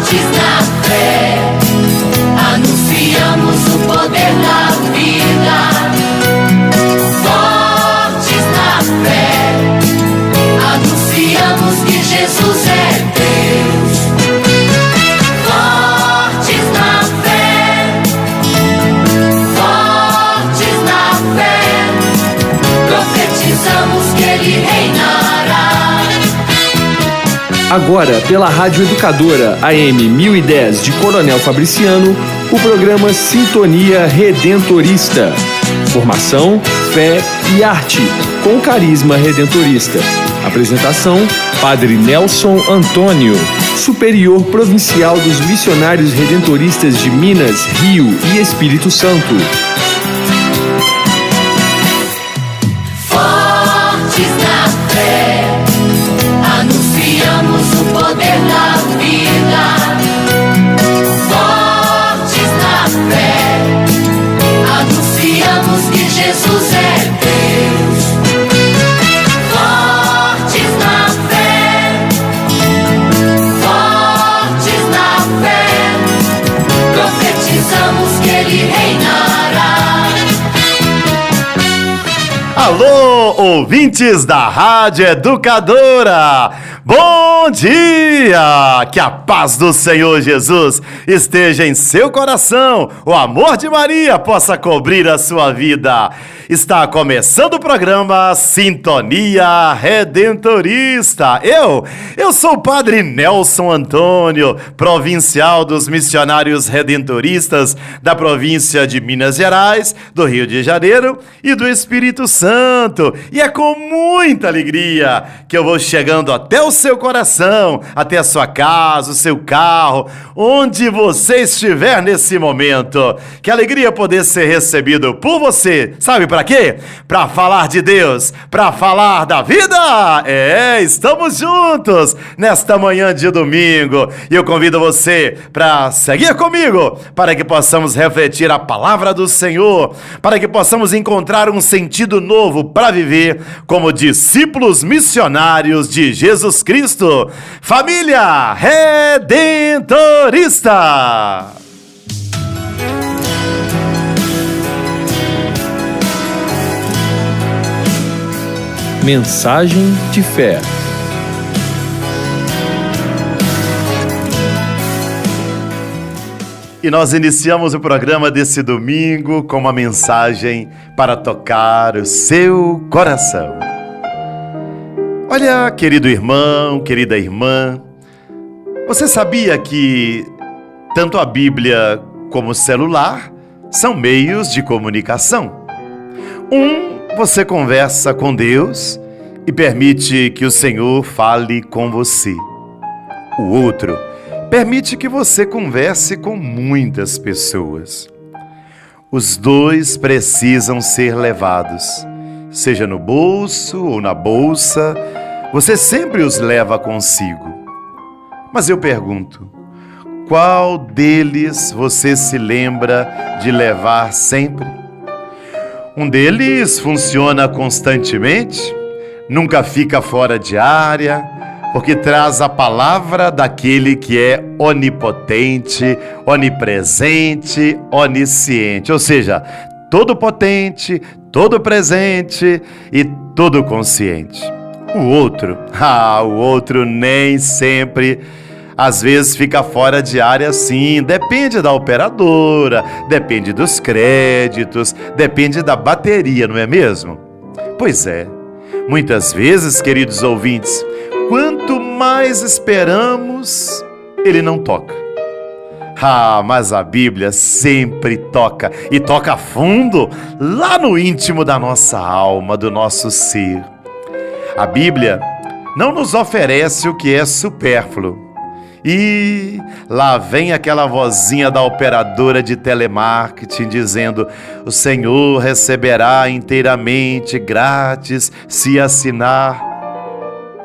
Fortes na fé, anunciamos o poder da vida. Fortes na fé, anunciamos que Jesus é Deus. Fortes na fé, fortes na fé, profetizamos que Ele reinará. Agora, pela Rádio Educadora AM 1010 de Coronel Fabriciano, o programa Sintonia Redentorista. Formação, fé e arte, com carisma redentorista. Apresentação, Padre Nelson Antônio, Superior Provincial dos Missionários Redentoristas de Minas, Rio e Espírito Santo. Fortes na fé, anunciamos o poder da vida. Fortes na fé, anunciamos que Jesus é Deus. Fortes na fé, fortes na fé, profetizamos que Ele reinará. Alô, ouvintes da Rádio Educadora! Bom dia! Que a paz do Senhor Jesus esteja em seu coração, o amor de Maria possa cobrir a sua vida. Está começando o programa Sintonia Redentorista. Eu sou o Padre Nelson Antônio, provincial dos Missionários Redentoristas da província de Minas Gerais, do Rio de Janeiro e do Espírito Santo. E é com muita alegria que eu vou chegando até o seu coração, até a sua casa, o seu carro, onde você estiver nesse momento. Que alegria poder ser recebido por você. Sabe para quê? Para falar de Deus, para falar da vida. Estamos juntos nesta manhã de domingo. E eu convido você para seguir comigo, para que possamos refletir a palavra do Senhor, para que possamos encontrar um sentido novo para viver como discípulos missionários de Jesus Cristo. Família Redentorista! Mensagem de fé. E nós iniciamos o programa desse domingo com uma mensagem para tocar o seu coração. Olha, querido irmão, querida irmã, você sabia que tanto a Bíblia como o celular são meios de comunicação? Você conversa com Deus e permite que o Senhor fale com você. O outro permite que você converse com muitas pessoas. Os dois precisam ser levados, seja no bolso ou na bolsa, você sempre os leva consigo. Mas eu pergunto, qual deles você se lembra de levar sempre? Um deles funciona constantemente, nunca fica fora de área, porque traz a palavra daquele que é onipotente, onipresente, onisciente, ou seja, todo potente, todo presente e todo consciente. O outro nem sempre, às vezes fica fora de área sim, depende da operadora, depende dos créditos, depende da bateria, não é mesmo? Pois é, muitas vezes, queridos ouvintes, quanto mais esperamos, ele não toca. Mas a Bíblia sempre toca, e toca fundo, lá no íntimo da nossa alma, do nosso ser. A Bíblia não nos oferece o que é supérfluo. E lá vem aquela vozinha da operadora de telemarketing dizendo: o Senhor receberá inteiramente grátis se assinar.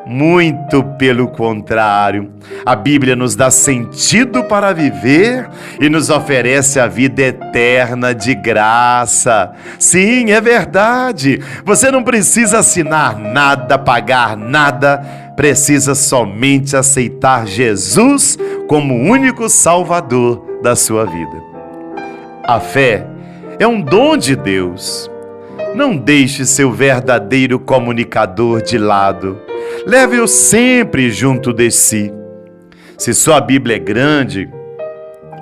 Muito pelo contrário, a Bíblia nos dá sentido para viver e nos oferece a vida eterna de graça. Sim, é verdade. Você não precisa assinar nada, pagar nada. Precisa somente aceitar Jesus como único Salvador da sua vida. A fé é um dom de Deus. Não deixe seu verdadeiro comunicador de lado. Leve-o sempre junto de si. Se sua Bíblia é grande,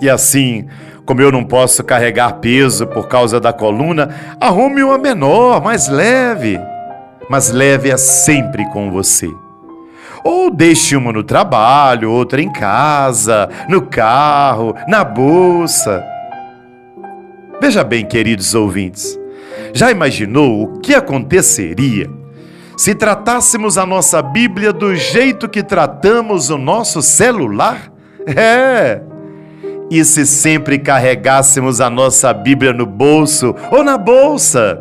e assim, como eu não posso carregar peso por causa da coluna, arrume uma menor, mais leve. Mas leve-a sempre com você. Ou deixe uma no trabalho, outra em casa, no carro, na bolsa. Veja bem, queridos ouvintes, já imaginou o que aconteceria se tratássemos a nossa Bíblia do jeito que tratamos o nosso celular? E se sempre carregássemos a nossa Bíblia no bolso ou na bolsa?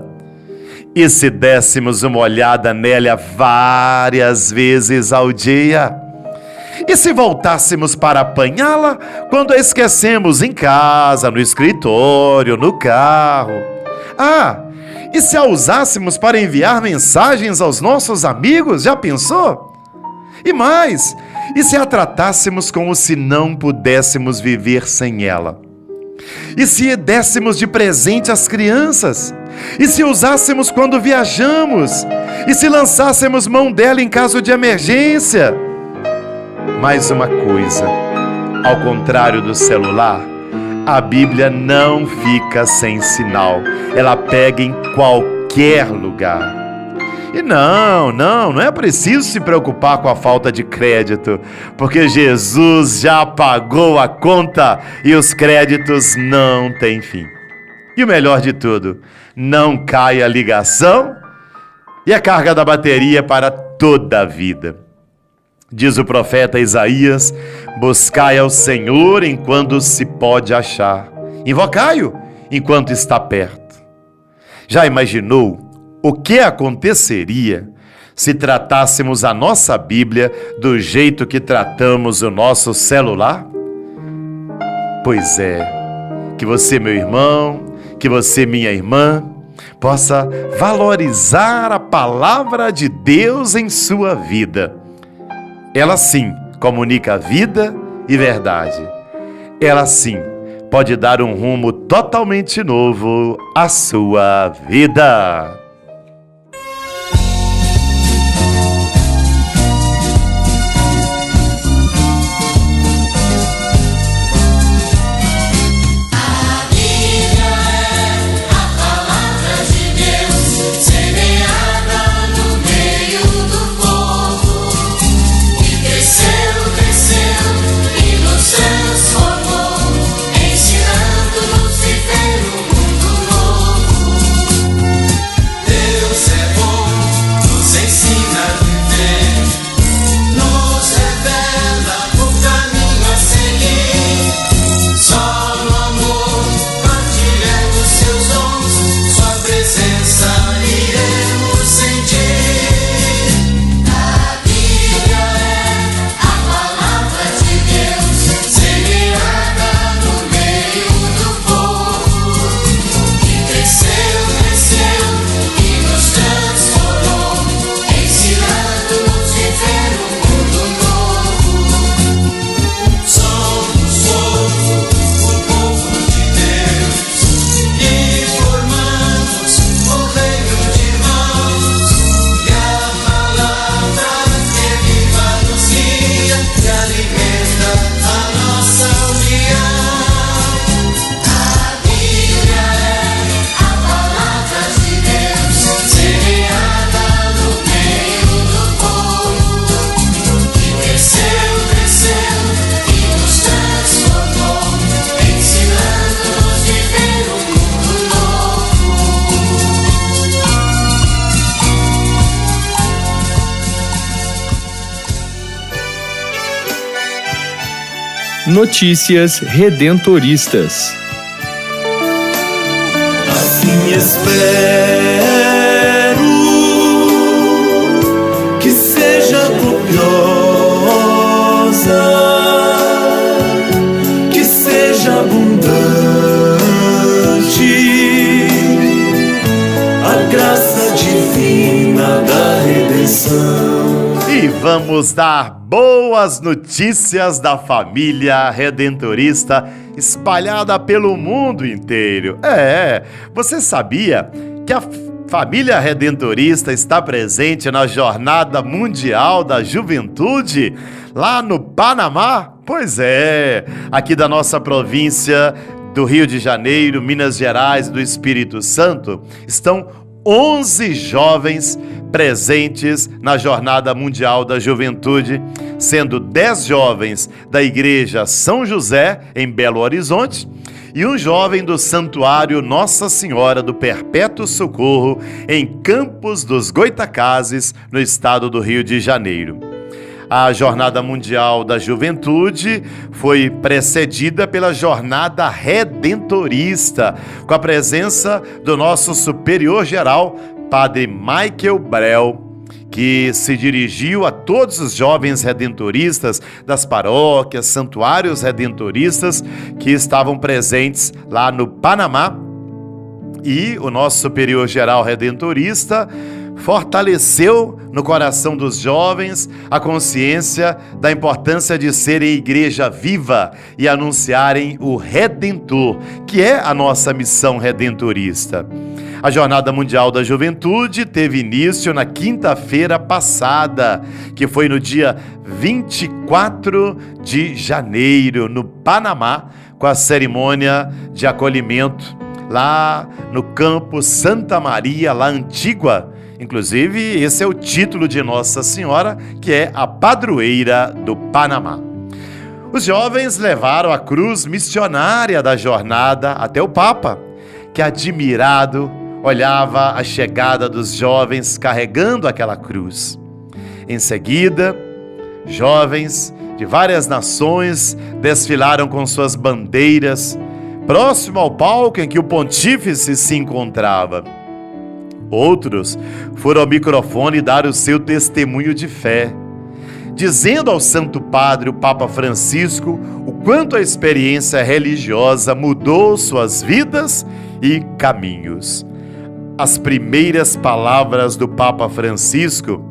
E se dessemos uma olhada nela várias vezes ao dia? E se voltássemos para apanhá-la quando a esquecemos em casa, no escritório, no carro? E se a usássemos para enviar mensagens aos nossos amigos? Já pensou? E mais, e se a tratássemos como se não pudéssemos viver sem ela? E se dessemos de presente às crianças? E se usássemos quando viajamos? E se lançássemos mão dela em caso de emergência? Mais uma coisa, ao contrário do celular, a Bíblia não fica sem sinal. Ela pega em qualquer lugar. E não é preciso se preocupar com a falta de crédito, porque Jesus já pagou a conta e os créditos não têm fim. E o melhor de tudo, não cai a ligação e a carga da bateria para toda a vida. Diz o profeta Isaías: buscai ao Senhor enquanto se pode achar, invocai-o enquanto está perto. Já imaginou o que aconteceria se tratássemos a nossa Bíblia do jeito que tratamos o nosso celular? Pois é, que você, meu irmão, que você, minha irmã, possa valorizar a palavra de Deus em sua vida. Ela sim comunica vida e verdade. Ela sim pode dar um rumo totalmente novo à sua vida. Notícias redentoristas. Assim espero que seja copiosa, que seja abundante a graça divina da redenção. E vamos dar Boas notícias da família redentorista espalhada pelo mundo inteiro. Você sabia que a família redentorista está presente na Jornada Mundial da Juventude, lá no Panamá? Pois é, aqui da nossa província do Rio de Janeiro, Minas Gerais e do Espírito Santo, estão 11 jovens presentes na Jornada Mundial da Juventude, sendo 10 jovens da Igreja São José, em Belo Horizonte, e um jovem do Santuário Nossa Senhora do Perpétuo Socorro, em Campos dos Goitacazes, no estado do Rio de Janeiro. A Jornada Mundial da Juventude foi precedida pela Jornada Redentorista, com a presença do nosso superior geral, Padre Michael Brel, que se dirigiu a todos os jovens redentoristas das paróquias, santuários redentoristas que estavam presentes lá no Panamá. E o nosso superior geral redentorista fortaleceu no coração dos jovens a consciência da importância de serem igreja viva e anunciarem o Redentor, que é a nossa missão redentorista. A Jornada Mundial da Juventude teve início na quinta-feira passada, que foi no dia 24 de janeiro, no Panamá, com a cerimônia de acolhimento lá no campo Santa Maria, lá Antígua. Inclusive, esse é o título de Nossa Senhora, que é a padroeira do Panamá. Os jovens levaram a cruz missionária da jornada até o Papa, que admirado olhava a chegada dos jovens carregando aquela cruz. Em seguida, jovens de várias nações desfilaram com suas bandeiras próximo ao palco em que o pontífice se encontrava. Outros foram ao microfone dar o seu testemunho de fé, dizendo ao Santo Padre, o Papa Francisco, o quanto a experiência religiosa mudou suas vidas e caminhos. As primeiras palavras do Papa Francisco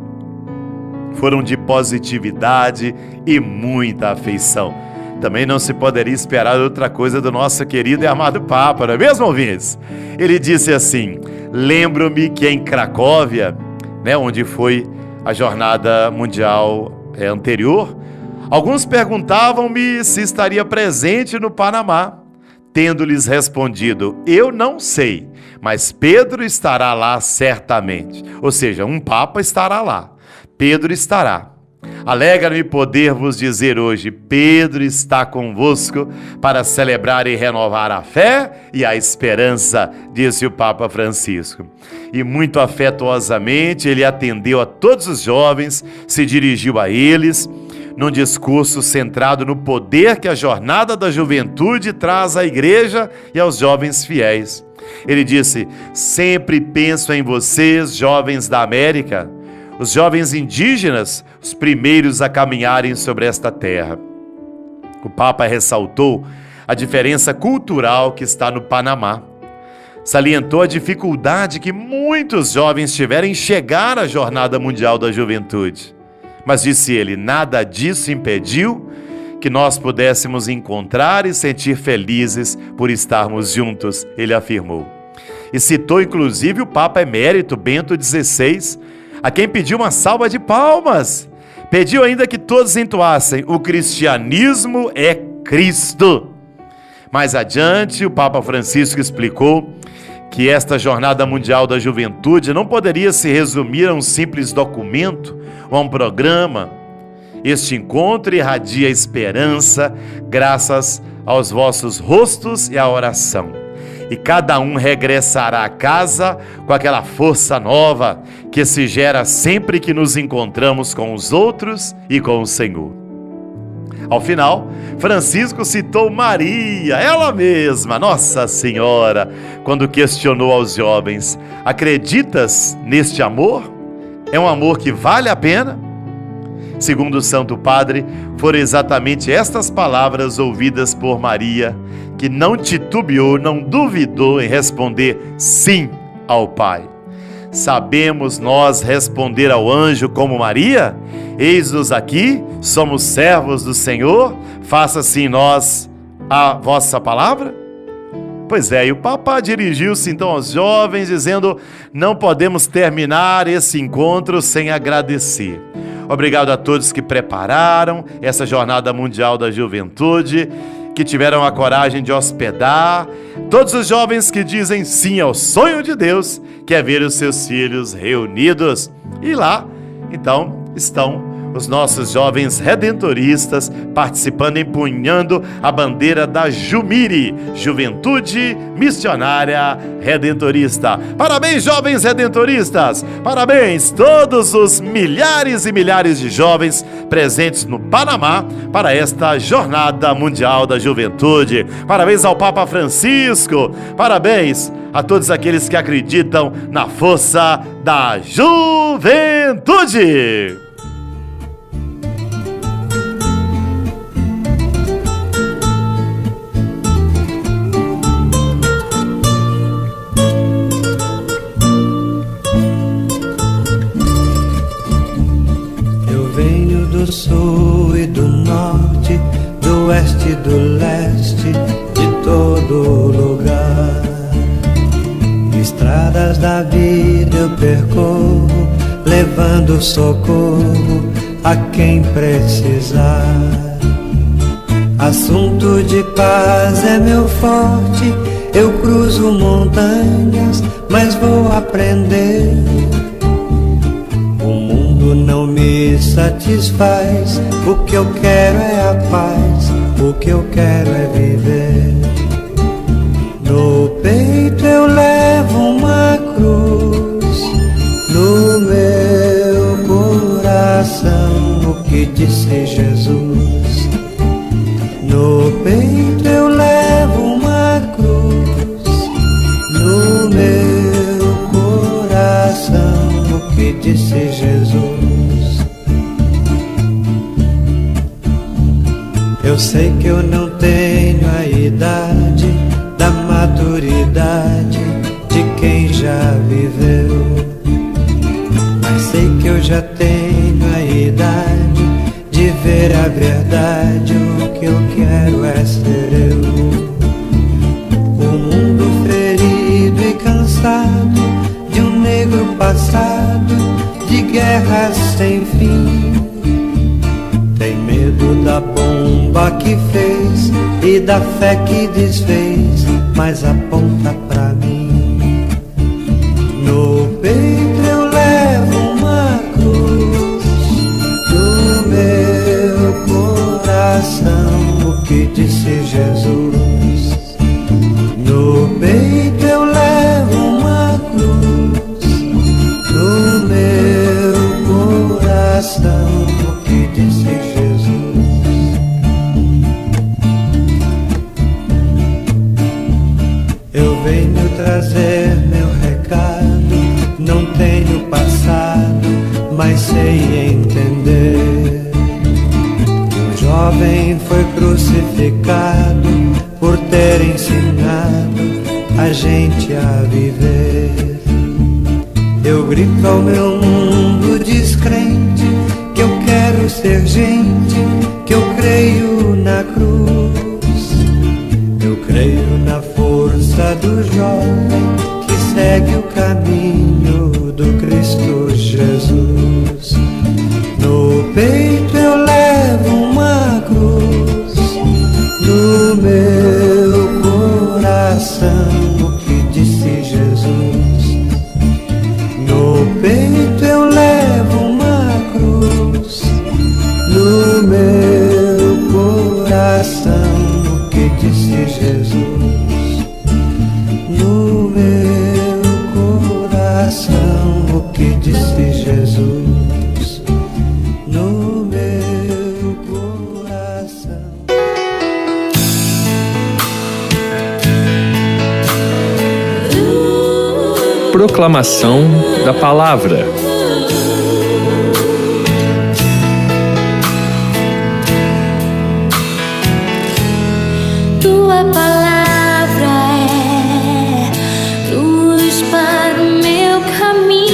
foram de positividade e muita afeição. Também não se poderia esperar outra coisa do nosso querido e amado Papa, não é mesmo, ouvintes? Ele disse assim: lembro-me que em Cracóvia, onde foi a Jornada Mundial anterior, alguns perguntavam-me se estaria presente no Panamá, tendo-lhes respondido: eu não sei, mas Pedro estará lá certamente. Ou seja, um Papa estará lá, Pedro estará. Alegra-me poder vos dizer hoje: Pedro está convosco para celebrar e renovar a fé e a esperança, disse o Papa Francisco. E muito afetuosamente ele atendeu a todos os jovens, se dirigiu a eles, num discurso centrado no poder que a Jornada da Juventude traz à igreja e aos jovens fiéis. Ele disse: sempre penso em vocês, jovens da América, os jovens indígenas, os primeiros a caminharem sobre esta terra. O Papa ressaltou a diferença cultural que está no Panamá. Salientou a dificuldade que muitos jovens tiveram em chegar à Jornada Mundial da Juventude. Mas, disse ele, nada disso impediu que nós pudéssemos encontrar e sentir felizes por estarmos juntos, ele afirmou. E citou inclusive o Papa Emérito Bento XVI, a quem pediu uma salva de palmas. Pediu ainda que todos entoassem: o cristianismo é Cristo. Mais adiante, o Papa Francisco explicou que esta Jornada Mundial da Juventude não poderia se resumir a um simples documento ou a um programa. Este encontro irradia esperança graças aos vossos rostos e à oração. E cada um regressará a casa com aquela força nova que se gera sempre que nos encontramos com os outros e com o Senhor. Ao final, Francisco citou Maria, ela mesma, Nossa Senhora, quando questionou aos jovens: acreditas neste amor? É um amor que vale a pena? Segundo o Santo Padre, foram exatamente estas palavras ouvidas por Maria, que não titubeou, não duvidou em responder sim ao Pai. Sabemos nós responder ao anjo como Maria? Eis-nos aqui, somos servos do Senhor, faça-se em nós a vossa palavra? Pois é, e o Papa dirigiu-se então aos jovens dizendo: não podemos terminar esse encontro sem agradecer. Obrigado a todos que prepararam essa Jornada Mundial da Juventude, que tiveram a coragem de hospedar, todos os jovens que dizem sim ao sonho de Deus, que é ver os seus filhos reunidos. E lá, então, estão os nossos jovens redentoristas participando, empunhando a bandeira da Jumire, Juventude Missionária Redentorista. Parabéns, jovens redentoristas! Parabéns todos os milhares e milhares de jovens presentes no Panamá para esta Jornada Mundial da Juventude. Parabéns ao Papa Francisco. Parabéns a todos aqueles que acreditam na força da juventude. Do sul e do norte, do oeste e do leste, de todo lugar. Estradas da vida eu percorro, levando socorro a quem precisar. Assunto de paz é meu forte, eu cruzo montanhas, mas vou aprender. Não me satisfaz, o que eu quero é a paz, o que eu quero é viver. No peito eu levo uma cruz, no meu coração o que disse Jesus. No peito eu levo uma cruz, no meu coração o que disse Jesus. Eu sei que eu não tenho a idade da maturidade de quem já viveu, mas sei que eu já tenho a idade de ver a verdade. O que eu quero é ser eu. O mundo ferido e cansado de um negro passado, de guerras sem fim. Tem medo da bomba que fez e da fé que desfez, mas aponta pra mim. No peito eu levo uma cruz, no meu coração o que disse Jesus. No peito eu levo uma cruz, no meu coração o que disse Jesus. Eu venho trazer meu recado, não tenho passado, mas sei entender. Um jovem foi crucificado por ter ensinado a gente a viver. Eu grito ao meu mundo descrente que eu quero ser gente, que eu creio na cruz. Eu creio na força do jovem que segue o caminho do Cristo Jesus. No peito eu levo uma cruz, no meu coração o que disse Jesus. No peito eu levo uma cruz, no meu coração o que disse Jesus. No meu coração o que disse Jesus. No meu coração. Proclamação da Palavra. Tua palavra é luz para o meu caminho.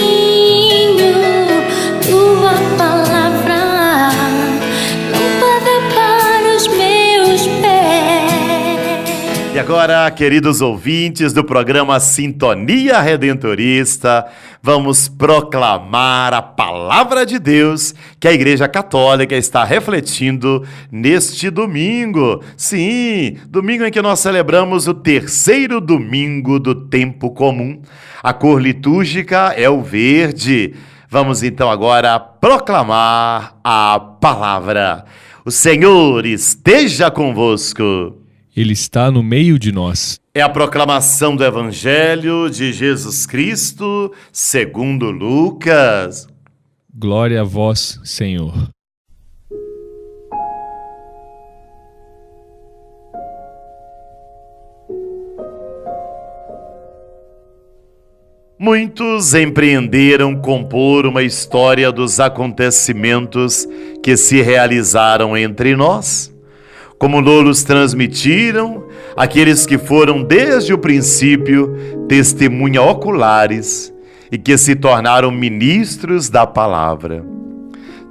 E agora, queridos ouvintes do programa Sintonia Redentorista, vamos proclamar a palavra de Deus que a Igreja Católica está refletindo neste domingo. Sim, domingo em que nós celebramos o terceiro domingo do tempo comum. A cor litúrgica é o verde. Vamos então agora proclamar a palavra. O Senhor esteja convosco. Ele está no meio de nós. É a proclamação do Evangelho de Jesus Cristo, segundo Lucas. Glória a vós, Senhor. Muitos empreenderam compor uma história dos acontecimentos que se realizaram entre nós. Como nos transmitiram aqueles que foram desde o princípio testemunha oculares e que se tornaram ministros da palavra.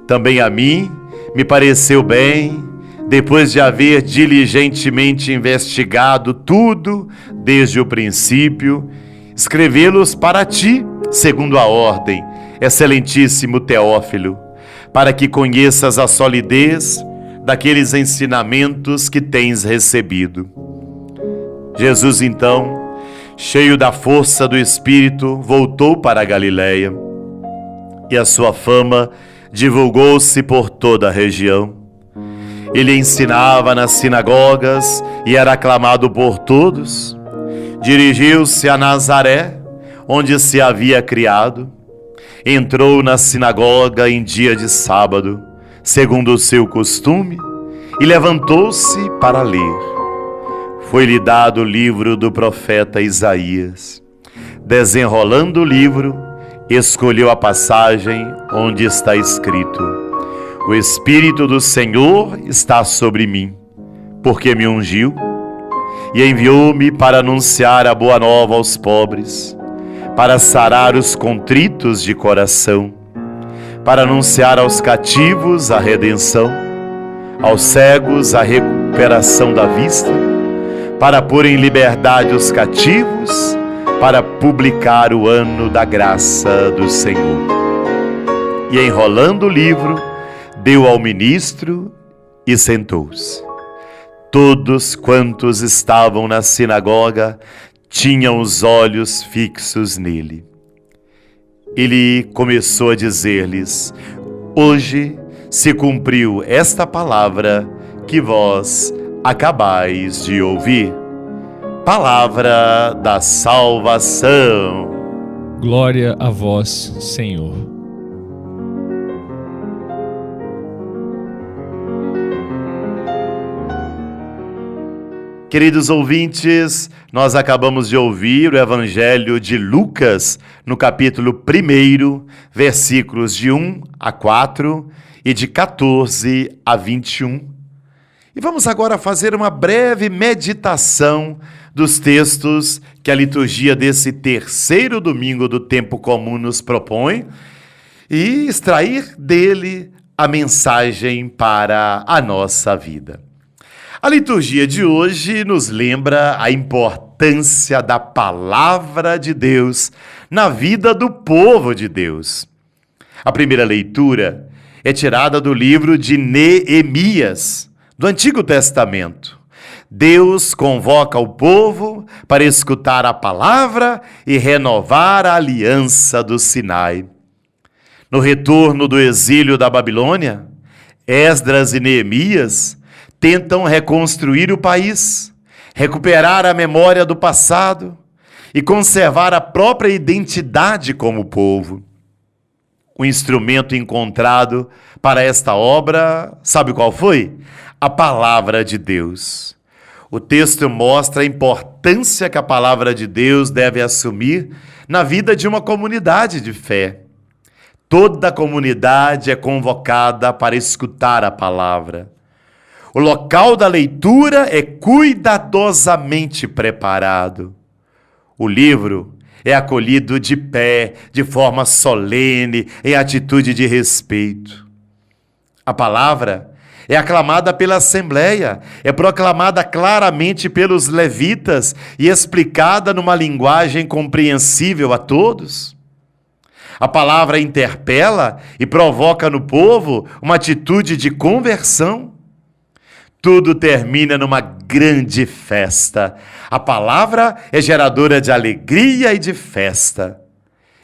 Também a mim me pareceu bem, depois de haver diligentemente investigado tudo desde o princípio, escrevê-los para ti, segundo a ordem, excelentíssimo Teófilo, para que conheças a solidez daqueles ensinamentos que tens recebido. Jesus, então, cheio da força do Espírito, voltou para a Galiléia, e a sua fama divulgou-se por toda a região. Ele ensinava nas sinagogas e era aclamado por todos. Dirigiu-se a Nazaré, onde se havia criado. Entrou na sinagoga em dia de sábado, segundo o seu costume, e levantou-se para ler. Foi-lhe dado o livro do profeta Isaías. Desenrolando o livro, escolheu a passagem onde está escrito: O Espírito do Senhor está sobre mim, porque me ungiu e enviou-me para anunciar a boa nova aos pobres, para sarar os contritos de coração, para anunciar aos cativos a redenção, aos cegos a recuperação da vista, para pôr em liberdade os cativos, para publicar o ano da graça do Senhor. E enrolando o livro, deu ao ministro e sentou-se. Todos quantos estavam na sinagoga tinham os olhos fixos nele. Ele começou a dizer-lhes: Hoje se cumpriu esta palavra que vós acabais de ouvir. Palavra da salvação. Glória a vós, Senhor. Queridos ouvintes, nós acabamos de ouvir o Evangelho de Lucas, no capítulo 1, versículos de 1 a 4 e de 14 a 21. E vamos agora fazer uma breve meditação dos textos que a liturgia desse terceiro domingo do tempo comum nos propõe e extrair dele a mensagem para a nossa vida. A liturgia de hoje nos lembra a importância da palavra de Deus na vida do povo de Deus. A primeira leitura é tirada do livro de Neemias, do Antigo Testamento. Deus convoca o povo para escutar a palavra e renovar a aliança do Sinai. No retorno do exílio da Babilônia, Esdras e Neemias tentam reconstruir o país, recuperar a memória do passado e conservar a própria identidade como povo. O instrumento encontrado para esta obra, sabe qual foi? A palavra de Deus. O texto mostra a importância que a palavra de Deus deve assumir na vida de uma comunidade de fé. Toda a comunidade é convocada para escutar a palavra. O local da leitura é cuidadosamente preparado. O livro é acolhido de pé, de forma solene, em atitude de respeito. A palavra é aclamada pela Assembleia, é proclamada claramente pelos levitas e explicada numa linguagem compreensível a todos. A palavra interpela e provoca no povo uma atitude de conversão. Tudo termina numa grande festa. A palavra é geradora de alegria e de festa.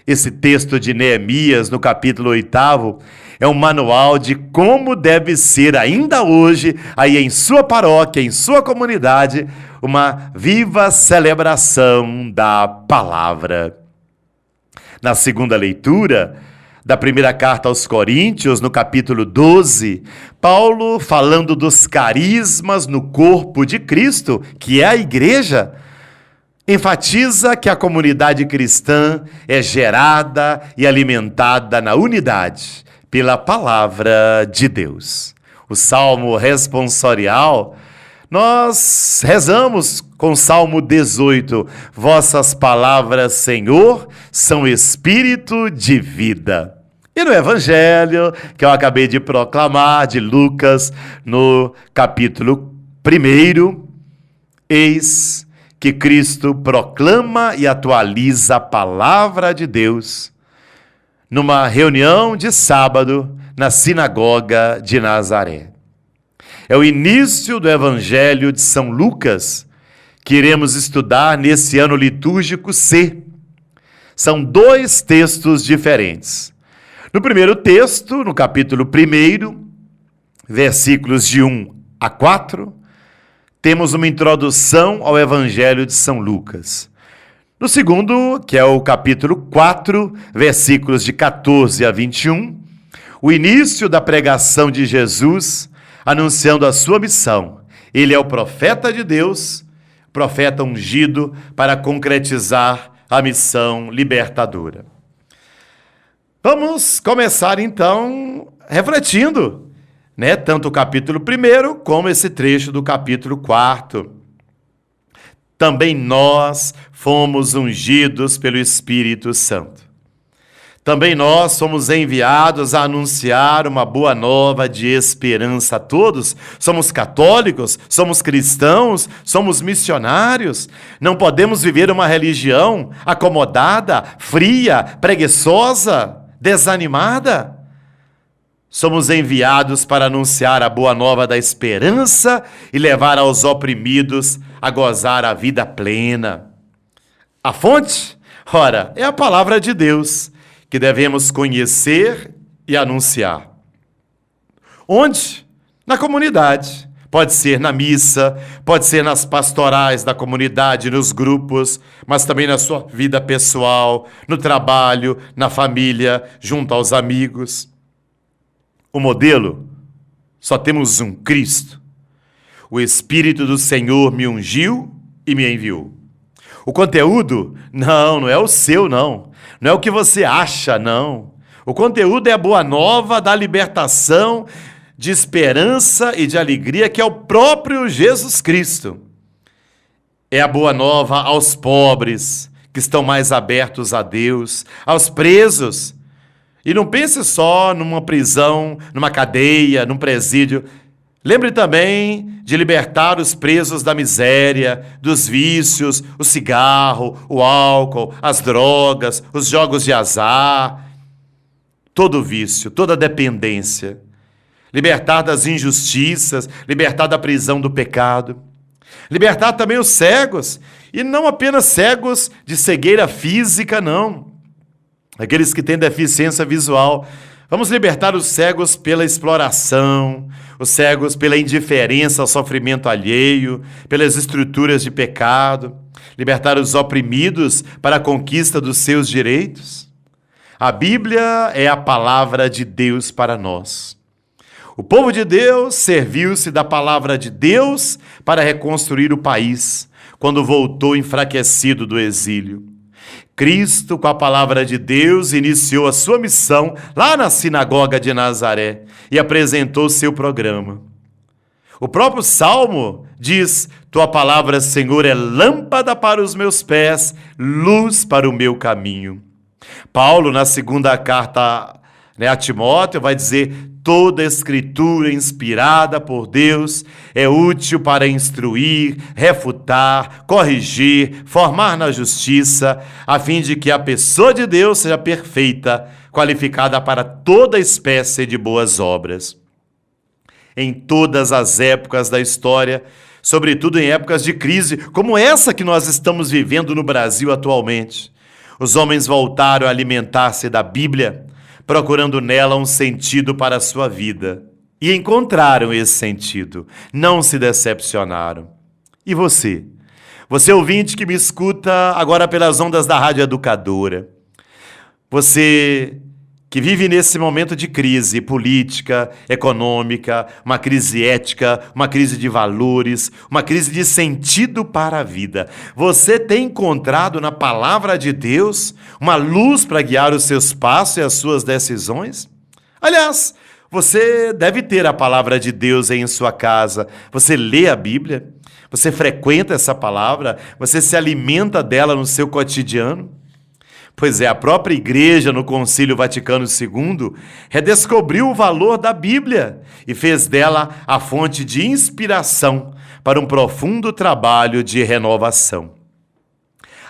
Esse texto de Neemias, no capítulo 8º, é um manual de como deve ser ainda hoje, aí em sua paróquia, em sua comunidade, uma viva celebração da palavra. Na segunda leitura da primeira carta aos Coríntios, no capítulo 12, Paulo, falando dos carismas no corpo de Cristo, que é a igreja, enfatiza que a comunidade cristã é gerada e alimentada na unidade pela palavra de Deus. O Salmo responsorial, nós rezamos com o Salmo 18, vossas palavras, Senhor, são espírito de vida. E no Evangelho, que eu acabei de proclamar, de Lucas, no capítulo 1, eis que Cristo proclama e atualiza a palavra de Deus numa reunião de sábado na sinagoga de Nazaré. É o início do Evangelho de São Lucas que iremos estudar nesse ano litúrgico C. São 2 textos diferentes. No primeiro texto, no capítulo 1, versículos de 1 a 4, temos uma introdução ao Evangelho de São Lucas. No segundo, que é o capítulo 4, versículos de 14 a 21, o início da pregação de Jesus, anunciando a sua missão. Ele é o profeta de Deus, profeta ungido para concretizar a missão libertadora. Vamos começar então refletindo, tanto o capítulo 1 como esse trecho do capítulo 4. Também nós fomos ungidos pelo Espírito Santo. Também nós somos enviados a anunciar uma boa nova de esperança a todos. Somos católicos, somos cristãos, somos missionários. Não podemos viver uma religião acomodada, fria, preguiçosa, desanimada. Somos enviados para anunciar a boa nova da esperança e levar aos oprimidos a gozar a vida plena. A fonte? Ora, é a palavra de Deus, que devemos conhecer e anunciar. Onde? Na comunidade. Pode ser na missa, pode ser nas pastorais da comunidade, nos grupos, mas também na sua vida pessoal, no trabalho, na família, junto aos amigos. O modelo? Só temos um, Cristo. O Espírito do Senhor me ungiu e me enviou. O conteúdo? Não é o seu, não. Não é o que você acha, não. O conteúdo é a boa nova da libertação, de esperança e de alegria, que é o próprio Jesus Cristo. É a boa nova aos pobres, que estão mais abertos a Deus, aos presos. E não pense só numa prisão, numa cadeia, num presídio. Lembre também de libertar os presos da miséria, dos vícios, o cigarro, o álcool, as drogas, os jogos de azar, todo vício, toda dependência. Libertar das injustiças, libertar da prisão do pecado. Libertar também os cegos, e não apenas cegos de cegueira física, não. Aqueles que têm deficiência visual. Vamos libertar os cegos pela exploração, os cegos pela indiferença ao sofrimento alheio, pelas estruturas de pecado, libertar os oprimidos para a conquista dos seus direitos. A Bíblia é a palavra de Deus para nós. O povo de Deus serviu-se da palavra de Deus para reconstruir o país, quando voltou enfraquecido do exílio. Cristo, com a palavra de Deus, iniciou a sua missão lá na sinagoga de Nazaré e apresentou seu programa. O próprio Salmo diz: tua palavra, Senhor, é lâmpada para os meus pés, luz para o meu caminho. Paulo, na segunda carta a Timóteo, vai dizer: toda escritura inspirada por Deus é útil para instruir, refutar, corrigir, formar na justiça, a fim de que a pessoa de Deus seja perfeita, qualificada para toda espécie de boas obras. Em todas as épocas da história, sobretudo em épocas de crise, como essa que nós estamos vivendo no Brasil atualmente, os homens voltaram a alimentar-se da Bíblia, procurando nela um sentido para a sua vida. E encontraram esse sentido, não se decepcionaram. E você? Você ouvinte que me escuta agora pelas ondas da Rádio Educadora. Você que vive nesse momento de crise política, econômica, uma crise ética, uma crise de valores, uma crise de sentido para a vida. Você tem encontrado na palavra de Deus uma luz para guiar os seus passos e as suas decisões? Aliás, você deve ter a palavra de Deus aí em sua casa. Você lê a Bíblia? Você frequenta essa palavra? Você se alimenta dela no seu cotidiano? Pois é, a própria Igreja, no Concílio Vaticano II, redescobriu o valor da Bíblia e fez dela a fonte de inspiração para um profundo trabalho de renovação.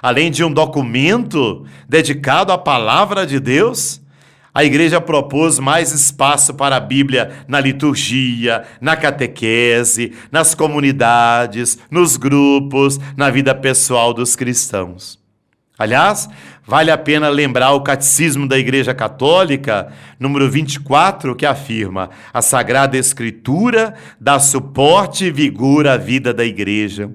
Além de um documento dedicado à palavra de Deus, a Igreja propôs mais espaço para a Bíblia na liturgia, na catequese, nas comunidades, nos grupos, na vida pessoal dos cristãos. Aliás, vale a pena lembrar o Catecismo da Igreja Católica, número 24, que afirma: a Sagrada Escritura dá suporte e vigor à vida da Igreja.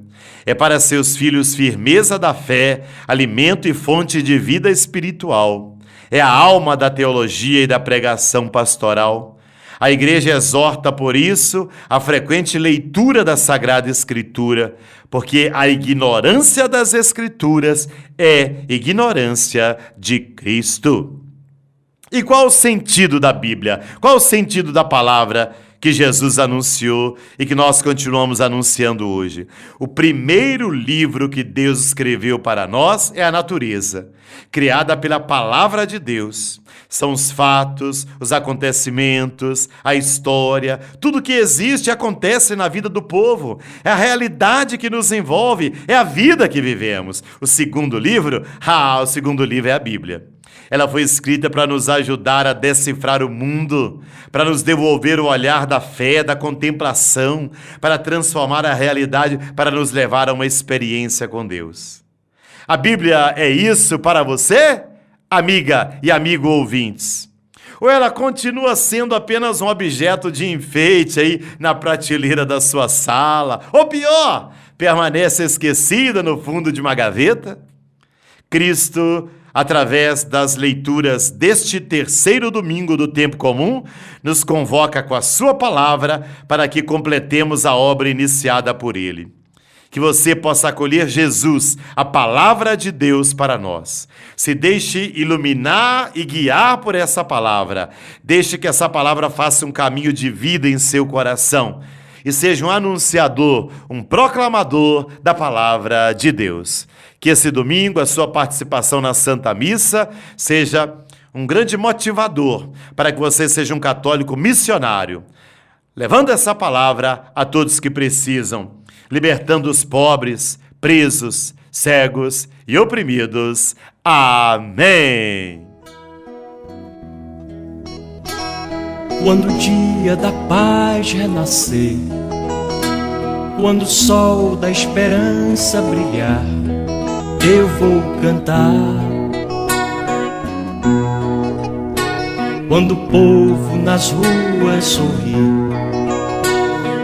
É para seus filhos firmeza da fé, alimento e fonte de vida espiritual. É a alma da teologia e da pregação pastoral. A Igreja exorta, por isso, a frequente leitura da Sagrada Escritura, porque a ignorância das Escrituras é ignorância de Cristo. E qual o sentido da Bíblia? Qual o sentido da palavra que Jesus anunciou e que nós continuamos anunciando hoje? O primeiro livro que Deus escreveu para nós é a natureza, criada pela palavra de Deus. São os fatos, os acontecimentos, a história, tudo que existe e acontece na vida do povo. É a realidade que nos envolve, é a vida que vivemos. O segundo livro é a Bíblia. Ela foi escrita para nos ajudar a decifrar o mundo, para nos devolver o olhar da fé, da contemplação, para transformar a realidade, para nos levar a uma experiência com Deus. A Bíblia é isso para você, amiga e amigo ouvintes? Ou ela continua sendo apenas um objeto de enfeite aí na prateleira da sua sala? Ou pior, permanece esquecida no fundo de uma gaveta? Cristo, através das leituras deste terceiro domingo do tempo comum, nos convoca com a sua palavra para que completemos a obra iniciada por ele. Que você possa acolher Jesus, a palavra de Deus para nós. Se deixe iluminar e guiar por essa palavra. Deixe que essa palavra faça um caminho de vida em seu coração e seja um anunciador, um proclamador da palavra de Deus. Que esse domingo a sua participação na Santa Missa seja um grande motivador para que você seja um católico missionário, levando essa palavra a todos que precisam, libertando os pobres, presos, cegos e oprimidos. Amém. Quando o dia da paz renascer, quando o sol da esperança brilhar, eu vou cantar. Quando o povo nas ruas sorrir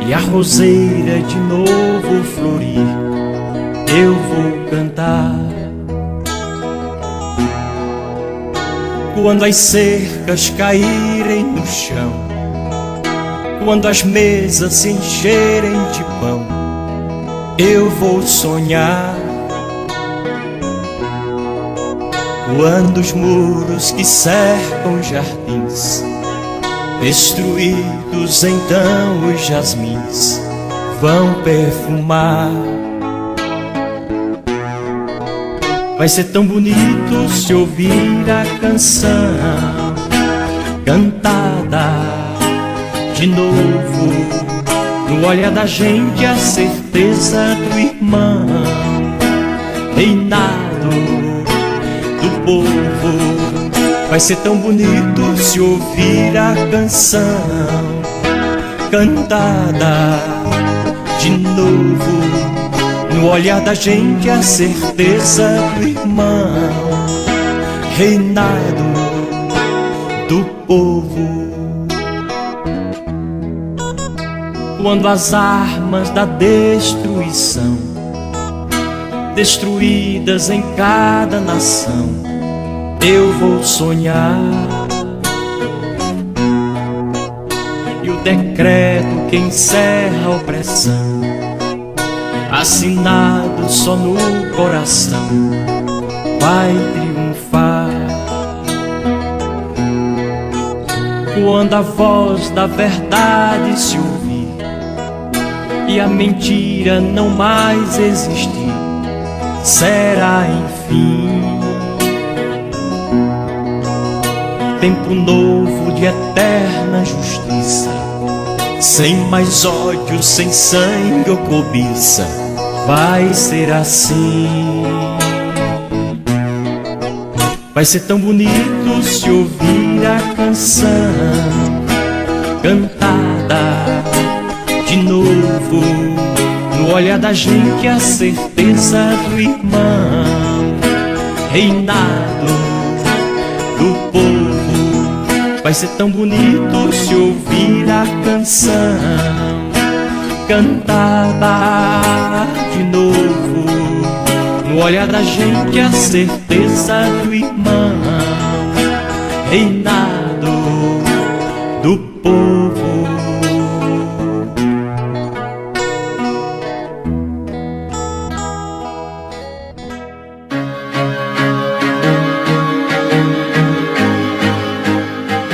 e a roseira de novo florir, eu vou cantar. Quando as cercas caírem no chão, quando as mesas se encherem de pão, eu vou sonhar. Quando os muros que cercam jardins destruídos, então os jasmins vão perfumar. Vai ser tão bonito se ouvir a canção cantada De novo, no olhar da gente a certeza do irmão, reinado do povo. Vai ser tão bonito se ouvir a canção cantada de novo, no olhar da gente a certeza do irmão, reinado do povo. Quando as armas da destruição, destruídas em cada nação, eu vou sonhar, e o decreto que encerra a opressão, assinado só no coração, vai triunfar. Quando a voz da verdade se ouvir e a mentira não mais existir, será enfim tempo novo de eterna justiça, sem mais ódio, sem sangue ou cobiça. Vai ser assim. Vai ser tão bonito se ouvir a canção cantada de novo, no olhar da gente a certeza do irmão, reinado do povo. Vai ser tão bonito se ouvir a canção cantada de novo, no olhar da gente a certeza do irmão, reinado do povo.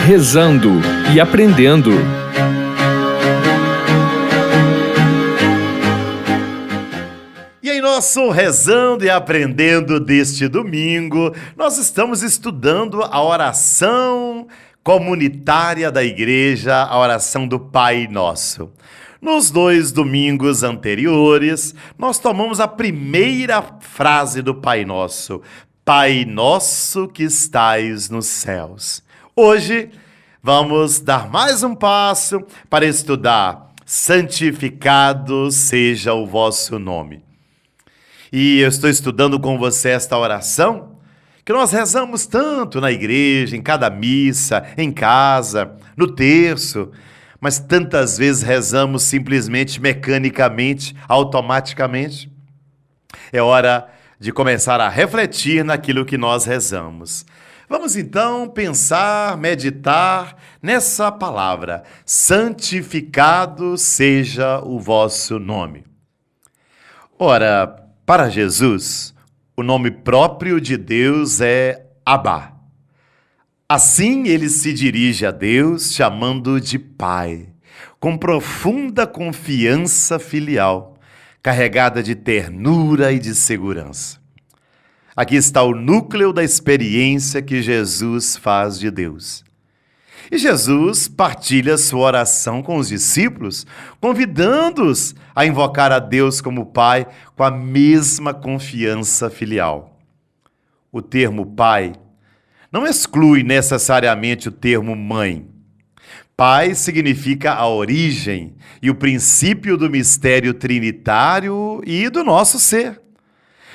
Rezando e aprendendo. E em nosso Rezando e Aprendendo deste domingo, nós estamos estudando a oração comunitária da igreja, a oração do Pai Nosso. Nos 2 domingos anteriores, nós tomamos a primeira frase do Pai Nosso: Pai Nosso que estais nos céus. Hoje, vamos dar mais um passo para estudar santificado seja o vosso nome. E eu estou estudando com você esta oração que nós rezamos tanto na igreja, em cada missa, em casa, no terço, mas tantas vezes rezamos simplesmente, mecanicamente, automaticamente. É hora de começar a refletir naquilo que nós rezamos. Vamos então pensar, meditar nessa palavra: santificado seja o vosso nome. Ora, para Jesus, o nome próprio de Deus é Abba. Assim ele se dirige a Deus chamando de Pai, com profunda confiança filial, carregada de ternura e de segurança. Aqui está o núcleo da experiência que Jesus faz de Deus. E Jesus partilha sua oração com os discípulos, convidando-os a invocar a Deus como Pai com a mesma confiança filial. O termo Pai não exclui necessariamente o termo Mãe. Pai significa a origem e o princípio do mistério trinitário e do nosso ser.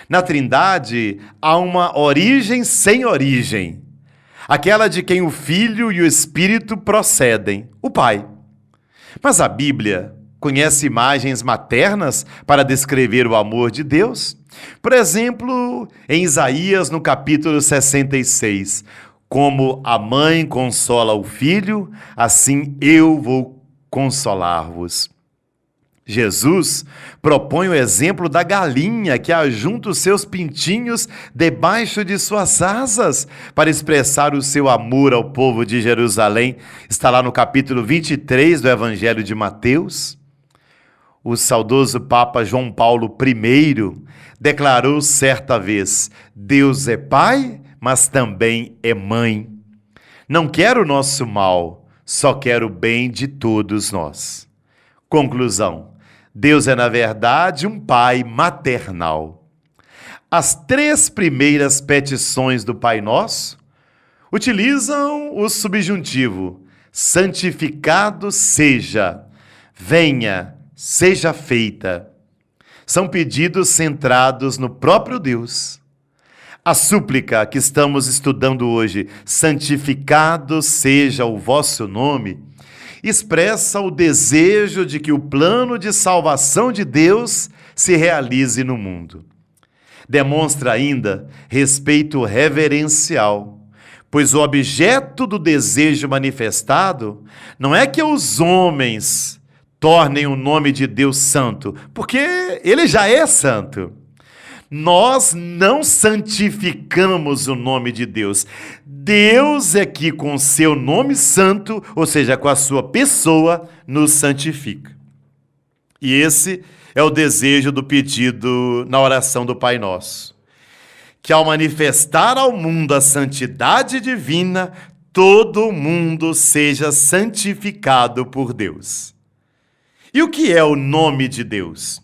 Na Trindade, há uma origem sem origem, aquela de quem o Filho e o Espírito procedem, o Pai. Mas a Bíblia conhece imagens maternas para descrever o amor de Deus. Por exemplo, em Isaías, no capítulo 66, como a mãe consola o filho, assim eu vou consolar-vos. Jesus propõe o exemplo da galinha que ajunta os seus pintinhos debaixo de suas asas para expressar o seu amor ao povo de Jerusalém. Está lá no capítulo 23 do Evangelho de Mateus. O saudoso Papa João Paulo I declarou certa vez: Deus é Pai, mas também é Mãe. Não quer o nosso mal, só quer o bem de todos nós. Conclusão: Deus é, na verdade, um Pai maternal. As 3 primeiras petições do Pai Nosso utilizam o subjuntivo: santificado seja, venha, seja feita. São pedidos centrados no próprio Deus. A súplica que estamos estudando hoje, santificado seja o vosso nome, expressa o desejo de que o plano de salvação de Deus se realize no mundo. Demonstra ainda respeito reverencial, pois o objeto do desejo manifestado não é que os homens tornem o nome de Deus santo, porque ele já é santo. Nós não santificamos o nome de Deus. Deus é que com seu nome santo, ou seja, com a sua pessoa, nos santifica. E esse é o desejo do pedido na oração do Pai Nosso. Que ao manifestar ao mundo a santidade divina, todo mundo seja santificado por Deus. E o que é o nome de Deus?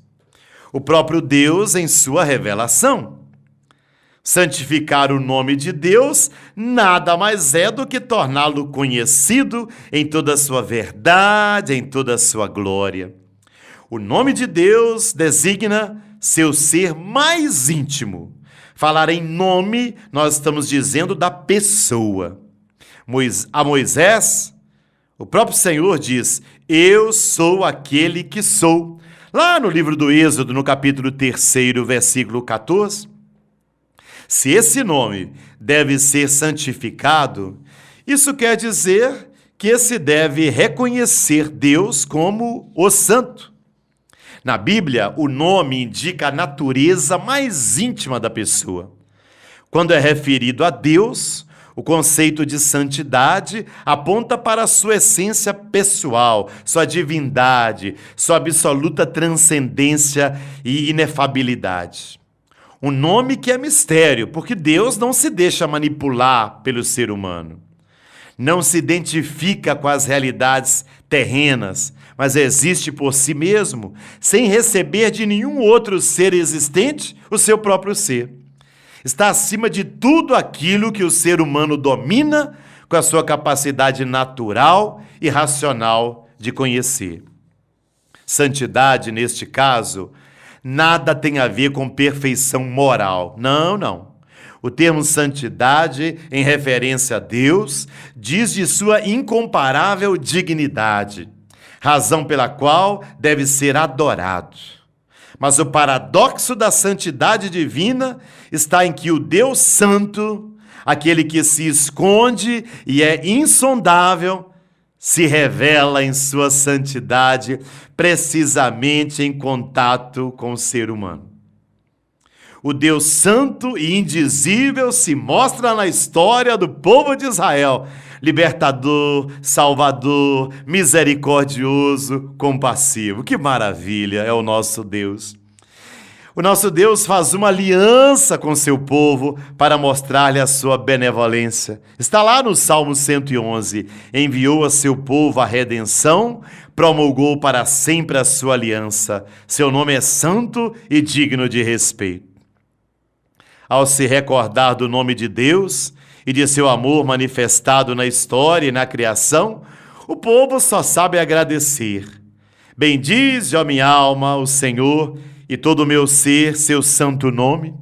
O próprio Deus em sua revelação. Santificar o nome de Deus nada mais é do que torná-lo conhecido em toda a sua verdade, em toda a sua glória. O nome de Deus designa seu ser mais íntimo. Falar em nome, nós estamos dizendo da pessoa. A Moisés, o próprio Senhor diz: eu sou aquele que sou. Lá no livro do Êxodo, no capítulo 3, versículo 14, se esse nome deve ser santificado, isso quer dizer que se deve reconhecer Deus como o Santo. Na Bíblia, o nome indica a natureza mais íntima da pessoa. Quando é referido a Deus, o conceito de santidade aponta para a sua essência pessoal, sua divindade, sua absoluta transcendência e inefabilidade. Um nome que é mistério, porque Deus não se deixa manipular pelo ser humano. Não se identifica com as realidades terrenas, mas existe por si mesmo, sem receber de nenhum outro ser existente o seu próprio ser. Está acima de tudo aquilo que o ser humano domina com a sua capacidade natural e racional de conhecer. Santidade, neste caso, nada tem a ver com perfeição moral. Não. O termo santidade, em referência a Deus, diz de sua incomparável dignidade, razão pela qual deve ser adorado. Mas o paradoxo da santidade divina está em que o Deus Santo, aquele que se esconde e é insondável, se revela em sua santidade precisamente em contato com o ser humano. O Deus Santo e indizível se mostra na história do povo de Israel, libertador, salvador, misericordioso, compassivo. Que maravilha é o nosso Deus! O nosso Deus faz uma aliança com seu povo para mostrar-lhe a sua benevolência. Está lá no Salmo 111. Enviou a seu povo a redenção, promulgou para sempre a sua aliança. Seu nome é santo e digno de respeito. Ao se recordar do nome de Deus e de seu amor manifestado na história e na criação, o povo só sabe agradecer. Bendize, ó minha alma, o Senhor, e todo o meu ser, seu santo nome.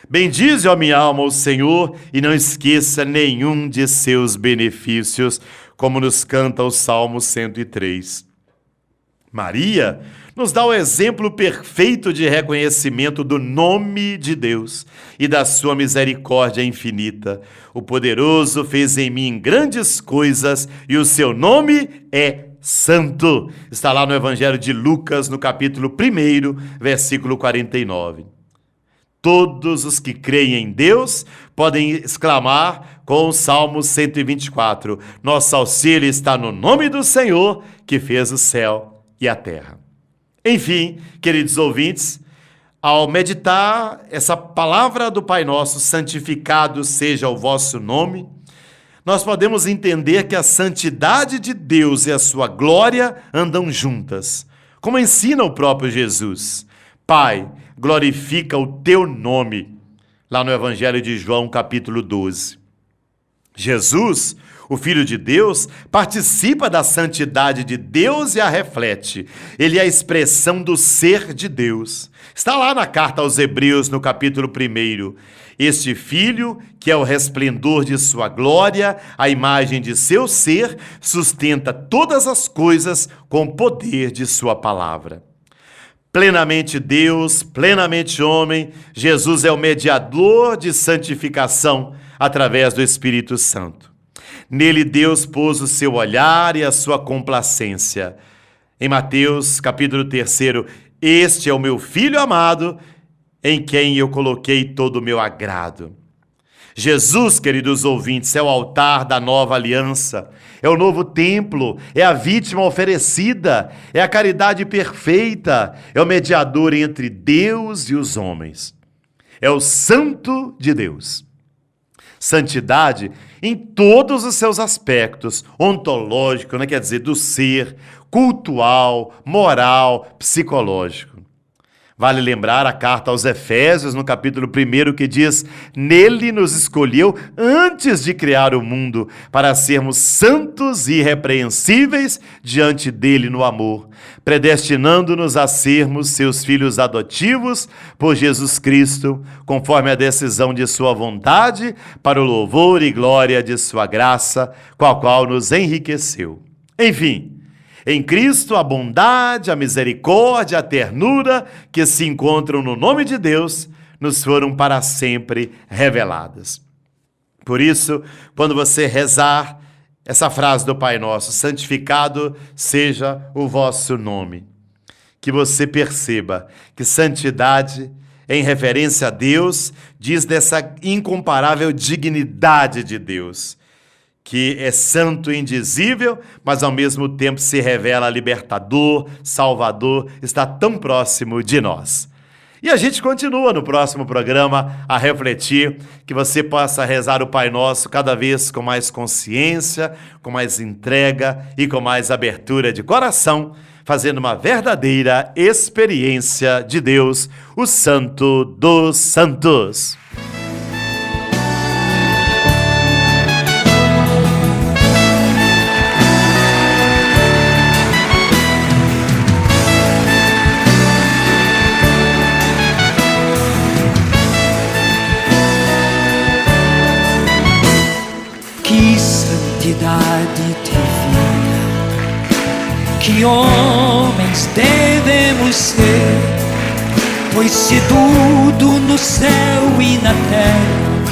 Bendize, ó minha alma, o Senhor, e não esqueça nenhum de seus benefícios, como nos canta o Salmo 103. Maria nos dá o exemplo perfeito de reconhecimento do nome de Deus e da sua misericórdia infinita. O poderoso fez em mim grandes coisas e o seu nome é santo. Está lá no Evangelho de Lucas, no capítulo 1, versículo 49. Todos os que creem em Deus podem exclamar com o Salmo 124: nosso auxílio está no nome do Senhor, que fez o céu e a terra. Enfim, queridos ouvintes, ao meditar essa palavra do Pai Nosso, santificado seja o vosso nome, nós podemos entender que a santidade de Deus e a sua glória andam juntas, como ensina o próprio Jesus. Pai, glorifica o teu nome, lá no Evangelho de João, capítulo 12. Jesus, o Filho de Deus, participa da santidade de Deus e a reflete. Ele é a expressão do ser de Deus. Está lá na carta aos Hebreus, no capítulo 1. Este Filho, que é o resplendor de sua glória, a imagem de seu ser, sustenta todas as coisas com o poder de sua palavra. Plenamente Deus, plenamente homem, Jesus é o mediador de santificação através do Espírito Santo. Nele Deus pôs o seu olhar e a sua complacência. Em Mateus, capítulo 3, este é o meu Filho amado, em quem eu coloquei todo o meu agrado. Jesus, queridos ouvintes, é o altar da nova aliança, é o novo templo, é a vítima oferecida, é a caridade perfeita, é o mediador entre Deus e os homens. É o Santo de Deus. Santidade em todos os seus aspectos, ontológico, quer dizer, do ser, cultural, moral, psicológico. Vale lembrar a carta aos Efésios, no capítulo 1, que diz: nele nos escolheu antes de criar o mundo, para sermos santos e irrepreensíveis diante dele no amor, predestinando-nos a sermos seus filhos adotivos por Jesus Cristo, conforme a decisão de sua vontade, para o louvor e glória de sua graça, com a qual nos enriqueceu. Enfim, em Cristo, a bondade, a misericórdia, a ternura que se encontram no nome de Deus nos foram para sempre reveladas. Por isso, quando você rezar essa frase do Pai Nosso, santificado seja o vosso nome, que você perceba que santidade, em referência a Deus, diz dessa incomparável dignidade de Deus, que é santo e indizível, mas ao mesmo tempo se revela libertador, salvador, está tão próximo de nós. E a gente continua no próximo programa a refletir, que você possa rezar o Pai Nosso cada vez com mais consciência, com mais entrega e com mais abertura de coração, fazendo uma verdadeira experiência de Deus, o Santo dos Santos. Que santidade divina, que homens devemos ser, pois se tudo no céu e na terra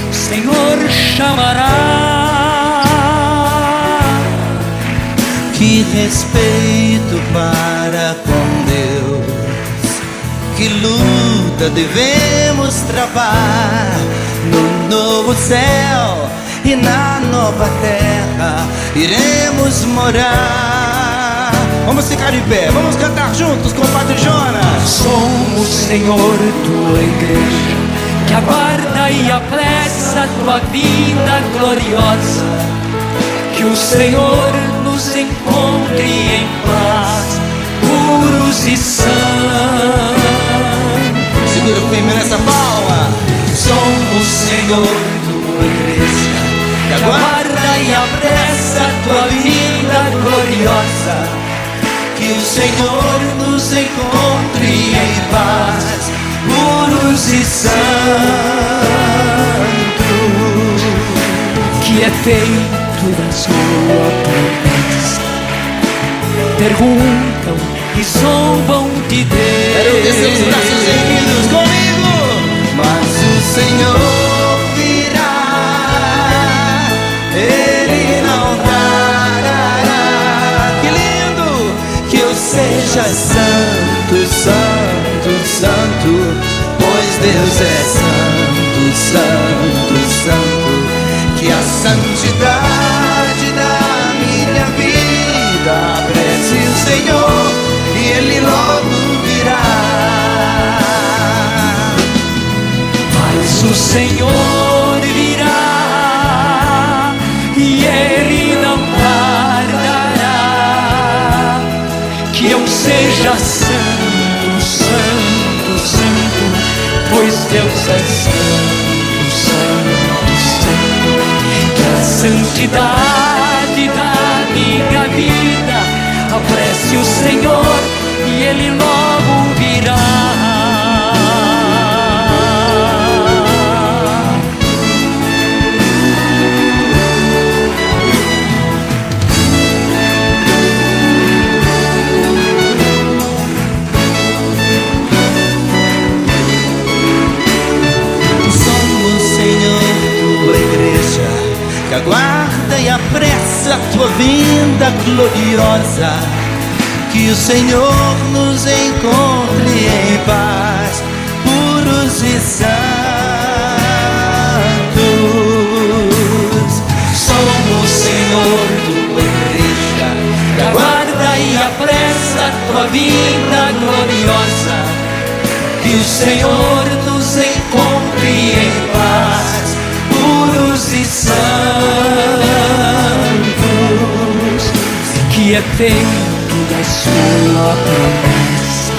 o Senhor chamará. Que respeito para com Deus, que luta devemos travar no novo céu e na nova terra iremos morar. Vamos ficar de pé, vamos cantar juntos com o Padre Jonas. Somos, Senhor, tua igreja, que aguarda e apressa tua vinda gloriosa. Que o Senhor nos encontre em paz, puros e sãos. Segura firme nessa palma. Somos, Senhor, tua igreja, que aguarda e apressa tua vinda gloriosa. Que o Senhor nos encontre em paz, puros e santos. Que é feito da sua promessa, perguntam e zombam de Deus. Quero ver seus braços erguidos comigo. Mas o Senhor virá, Ele não tardará. Que lindo! Que eu seja santo, santo, santo, pois Deus é santo, santo, santo. Que a santidade da minha vida apresse o Senhor e Ele logo virá. Mas o Senhor virá e seja santo, santo, santo, pois Deus é santo, santo, santo. Que a santidade da minha vida apresse o Senhor e Ele logo virá. Que aguarda e apressa a tua vinda gloriosa, que o Senhor nos encontre em paz, puros e santos. Somos, Senhor, tua igreja, que aguarda e apressa a tua vinda gloriosa, que o Senhor nos encontre em paz, puros e santos. Que é tempo da sua promessa,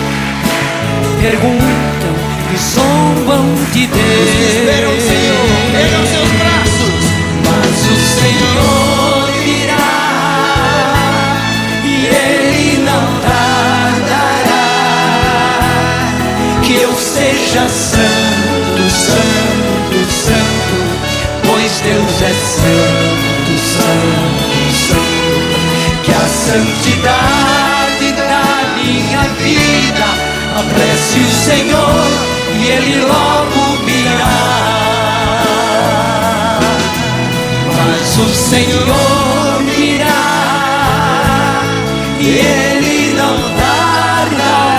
perguntam e zombam de Deus. Esperam o Senhor, ergam seus braços, mas o Senhor virá e Ele não tardará. Que eu seja santo, santo, santo, pois Deus é santo, santo, santo. Que a santidade da minha vida apresse o Senhor e Ele logo virá. Mas o Senhor virá e Ele não tardará.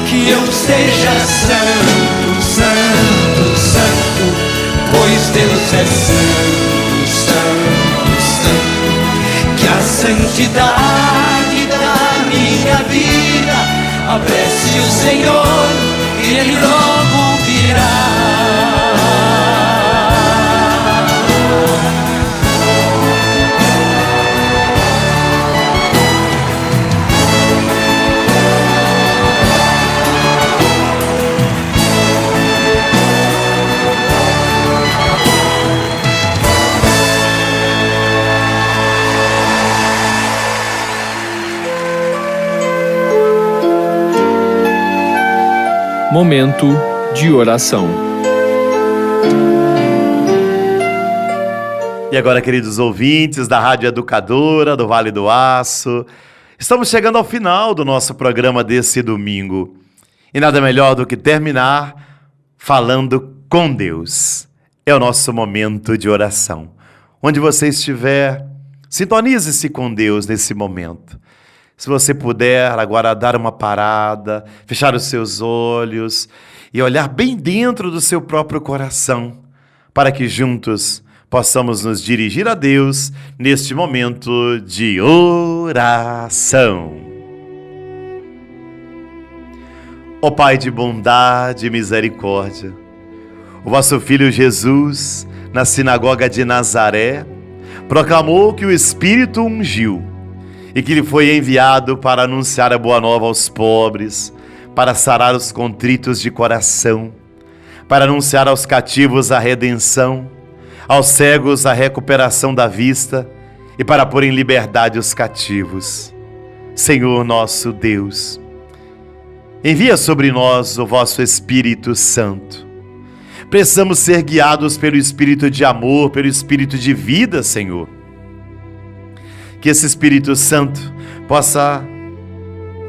Que eu seja santo, santo, santo, pois Deus é santo, santo, santo. Que a santidade da minha vida apresse o Senhor e Ele logo virá. Momento de oração. E agora, queridos ouvintes da Rádio Educadora do Vale do Aço, estamos chegando ao final do nosso programa desse domingo. E nada melhor do que terminar falando com Deus. É o nosso momento de oração. Onde você estiver, sintonize-se com Deus nesse momento. Se você puder agora dar uma parada, fechar os seus olhos e olhar bem dentro do seu próprio coração, para que juntos possamos nos dirigir a Deus neste momento de oração. Ó Pai de bondade e misericórdia, o vosso Filho Jesus, na sinagoga de Nazaré, proclamou que o Espírito ungiu e que Ele foi enviado para anunciar a boa nova aos pobres, para sarar os contritos de coração, para anunciar aos cativos a redenção, aos cegos a recuperação da vista e para pôr em liberdade os cativos. Senhor nosso Deus, envia sobre nós o vosso Espírito Santo. Precisamos ser guiados pelo Espírito de amor, pelo Espírito de vida, Senhor. Que esse Espírito Santo possa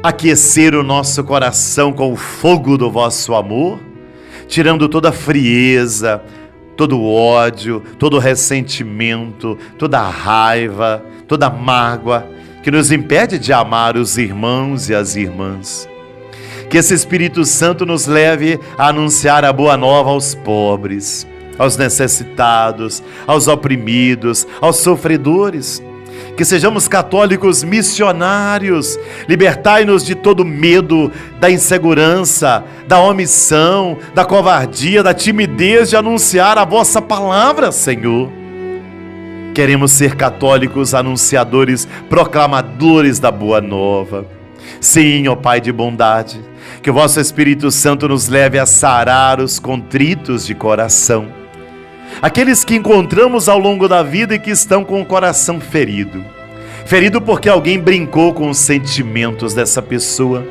aquecer o nosso coração com o fogo do vosso amor, tirando toda a frieza, todo o ódio, todo o ressentimento, toda a raiva, toda a mágoa que nos impede de amar os irmãos e as irmãs. Que esse Espírito Santo nos leve a anunciar a boa nova aos pobres, aos necessitados, aos oprimidos, aos sofredores. Que sejamos católicos missionários, libertai-nos de todo medo, da insegurança, da omissão, da covardia, da timidez de anunciar a vossa palavra, Senhor. Queremos ser católicos, anunciadores, proclamadores da boa nova. Sim, ó Pai de bondade, que o vosso Espírito Santo nos leve a sarar os contritos de coração. Aqueles que encontramos ao longo da vida e que estão com o coração ferido. Ferido porque alguém brincou com os sentimentos dessa pessoa.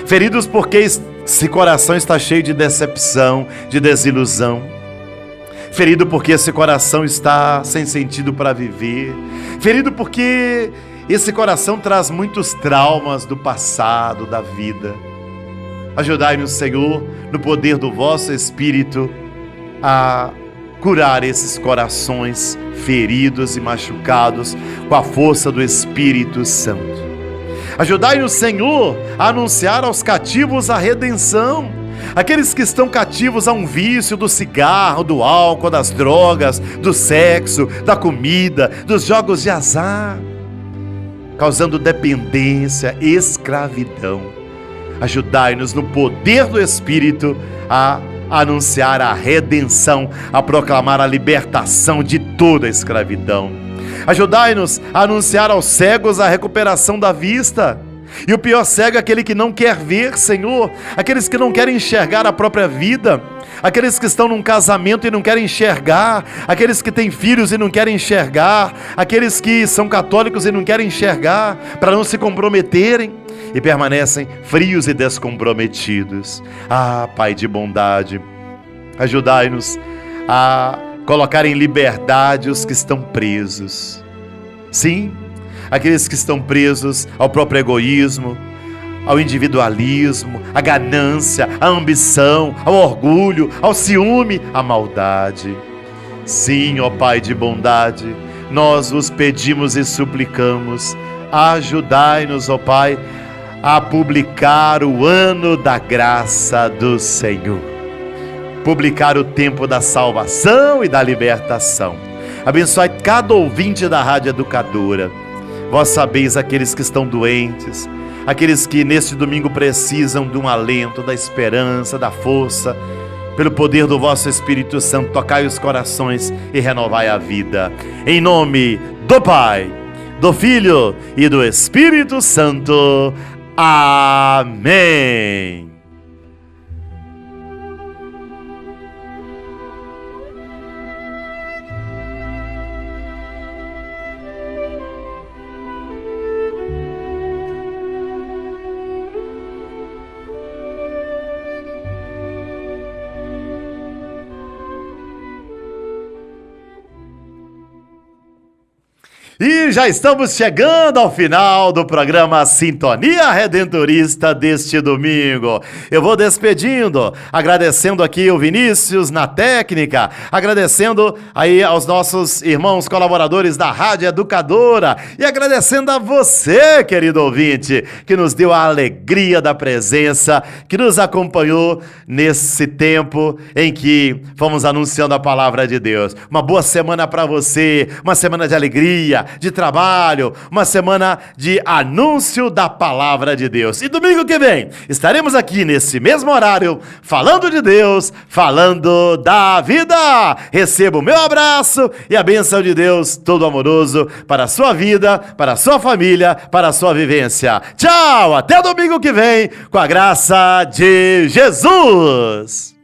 Feridos porque esse coração está cheio de decepção, de desilusão. Ferido porque esse coração está sem sentido para viver. Ferido porque esse coração traz muitos traumas do passado, da vida. Ajudai-nos, Senhor, no poder do vosso Espírito, a curar esses corações feridos e machucados com a força do Espírito Santo. Ajudai-nos, Senhor, a anunciar aos cativos a redenção. Aqueles que estão cativos a um vício do cigarro, do álcool, das drogas, do sexo, da comida, dos jogos de azar, causando dependência, escravidão. Ajudai-nos no poder do Espírito a anunciar a redenção, a proclamar a libertação de toda a escravidão. Ajudai-nos a anunciar aos cegos a recuperação da vista. E o pior cego é aquele que não quer ver, Senhor, aqueles que não querem enxergar a própria vida, aqueles que estão num casamento e não querem enxergar, aqueles que têm filhos e não querem enxergar, aqueles que são católicos e não querem enxergar, para não se comprometerem e permanecem frios e descomprometidos. Ah, Pai de bondade, ajudai-nos a colocar em liberdade os que estão presos. Sim, aqueles que estão presos ao próprio egoísmo, ao individualismo, à ganância, à ambição, ao orgulho, ao ciúme, à maldade. Sim, ó Pai de bondade, nós vos pedimos e suplicamos, ajudai-nos, ó Pai, a publicar o ano da graça do Senhor, publicar o tempo da salvação e da libertação. Abençoai cada ouvinte da Rádio Educadora. Vós sabeis aqueles que estão doentes, aqueles que neste domingo precisam de um alento, da esperança, da força. Pelo poder do vosso Espírito Santo, tocai os corações e renovai a vida. Em nome do Pai, do Filho e do Espírito Santo. Amém. E já estamos chegando ao final do programa Sintonia Redentorista deste domingo. Eu vou despedindo, agradecendo aqui o Vinícius na técnica, agradecendo aí aos nossos irmãos colaboradores da Rádio Educadora e agradecendo a você, querido ouvinte, que nos deu a alegria da presença, que nos acompanhou nesse tempo em que fomos anunciando a palavra de Deus. Uma boa semana para você, uma semana de alegria, de trabalho, uma semana de anúncio da palavra de Deus. E domingo que vem estaremos aqui nesse mesmo horário falando de Deus, falando da vida. Receba o meu abraço e a bênção de Deus todo amoroso para a sua vida, para a sua família, para a sua vivência. Tchau, até domingo que vem com a graça de Jesus.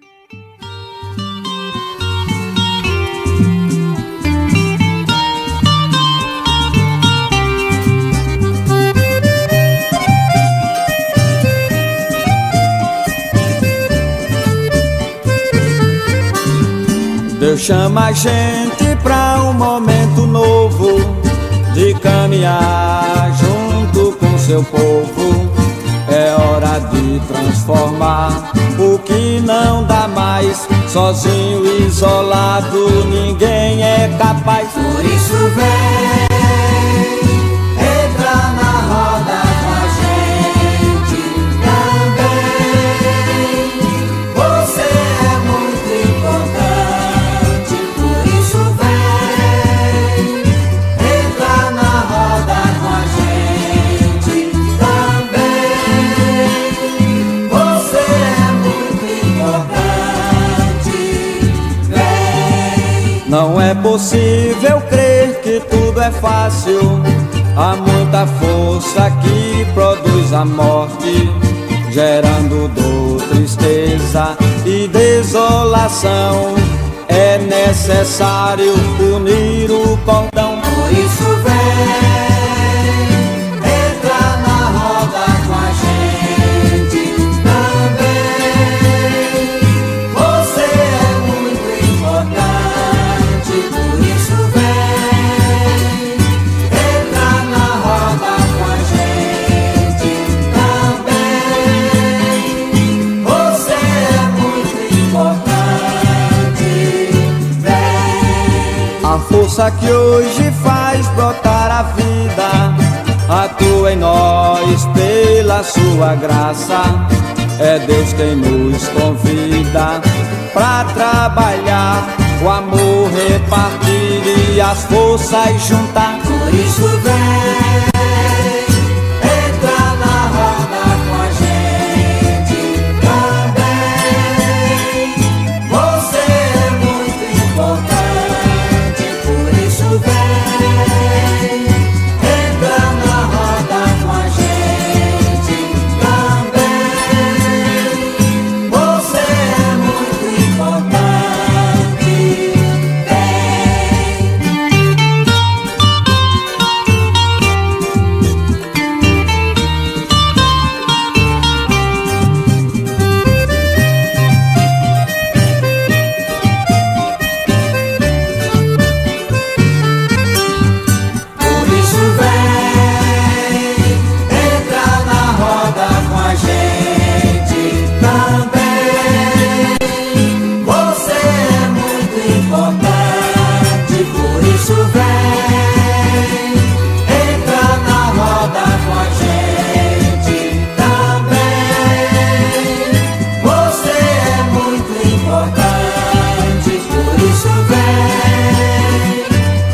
Deus chama a gente pra um momento novo, de caminhar junto com seu povo. É hora de transformar o que não dá mais. Sozinho, isolado, ninguém é capaz. Por isso vem, entra na roda com a gente também. Você é muito importante, por isso vem, entra na roda com a gente também. Você é muito importante, vem. Não é possível crer é fácil, há muita força que produz a morte, gerando dor, tristeza e desolação. É necessário unir o cordão. Por isso vem, entra na roda com a gente também. Você é muito importante. Por isso vem, entra na roda com a gente também. Você é muito importante. Vem. A força que hoje faz brotar a vida atua em nós pela sua graça. É Deus quem nos convida pra trabalhar, o amor repartir e as forças juntar. Por isso vem, entra na roda com a gente também. Você é muito importante. Por isso vem, entra na roda com a gente também. Você é muito importante. Por isso vem, entra na roda com a gente também. Você é muito importante. Por isso vem, entra na roda com a gente também. Você é muito importante. Por isso vem,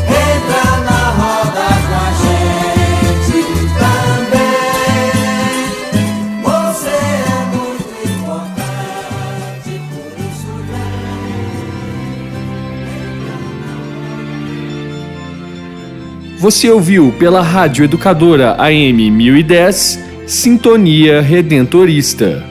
entra na roda com a gente também. Você é muito importante. Por isso Você ouviu pela Rádio Educadora AM 1010, Sintonia Redentorista.